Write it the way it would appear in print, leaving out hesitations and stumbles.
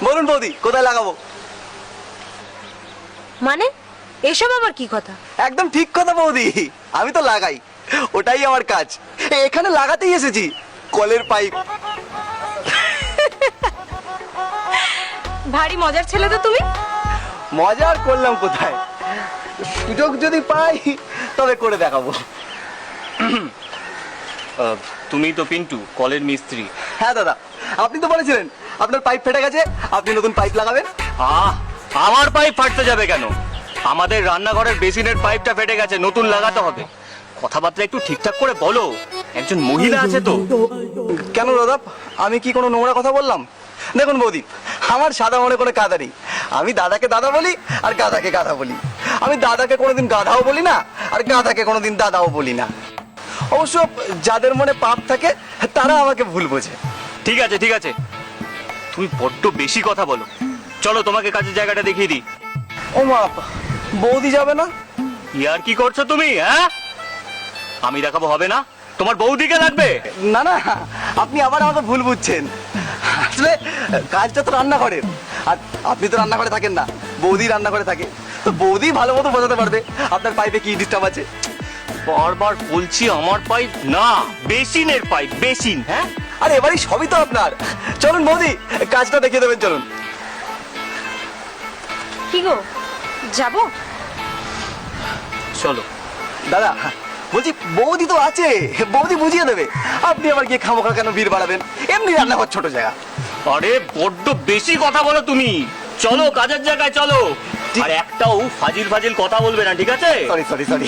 বলুন বৌদি, কোথায় লাগাবো? মানে এসব আবার কি কথা? একদম ঠিক কথা বৌদি, আমি তো লাগাই, ওটাই আমার কাজ। এখানে লাগাতেই এসেছি কলের পাইপ। ভারী মজার ছেলে তো তুমি। মজা আর করলাম কোথায়, সুযোগ যদি পাই তবে করে দেখাবো। তুমি তো পিন্টু, কলের মিস্ত্রি। হ্যাঁ দাদা, আপনি তো বলেছিলেন আপনার পাইপ ফেটে গেছে, আপনি নতুন পাইপ লাগাবেন। আমার পাইপ ফাটতে যাবে কেন? আমাদের রান্নাঘরের বেসিনের পাইপটা ফেটে গেছে, নতুন লাগাতে হবে। কথাবার্তা একটু ঠিকঠাক করে বলো, একজন মহিলা আছে তো। কেন দাদা, আমি কি কোনো নোংরা কথা বললাম? দেখুন বৌদি, আমার সাদা মনে কোনো কাদা নেই। আমি দাদাকে দাদা বলি আর গাধাকে গাধা বলি। আমি দাদাকে কোনোদিন গাধাও বলি না, আর গাধাকে কোনোদিন দাদাও বলি না। অবশ্য যাদের মনে পাপ থাকে তারা আমাকে ভুল বোঝে। ঠিক আছে ঠিক আছে, তুমি বড্ড বেশি কথা বলো। চলো তোমাকে কাজের জায়গাটা দেখিয়ে দিই। ও মা, বৌদি যাবে না? ইয়ার কি করছো তুমি? হ্যাঁ, আমি দেখাবো হবে না, তোমার বৌদিকে লাগবে। না না, আপনি আবার আমাকে ভুল বুঝছেন। আসলে কাজটা তো রান্নাঘরের, আর আপনি তো রান্নাঘরে থাকেন না, বৌদি রান্নাঘরে থাকে। তো বৌদি ভালো মতো বোঝাতে পারবে আপনার পাইপে কি ডিস্টার্ব আছে। বারবার বলছি আমার পাইপ না, বেসিনের পাইপ, বেসিন। হ্যাঁ, আর এবারই সবই তো আপনার। চলুন বৌদি, কাজটা দেখিয়ে দেবেন, চলুন। কি গো, যাবো? চলো। দাদা বলছি, বৌদি তো আছে, বৌদি বুঝিয়ে দেবে। আপনি আবার গিয়ে খামোখা কেন ভিড় বাড়াবেন? এমনি রান্নাঘর ছোট জায়গা। আরে বড্ড বেশি কথা বলো তুমি। চলো কাজের জায়গায় চলো, আর একটাও ফাজিল ফাজিল কথা বলবে না, ঠিক আছে? Sorry sorry sorry.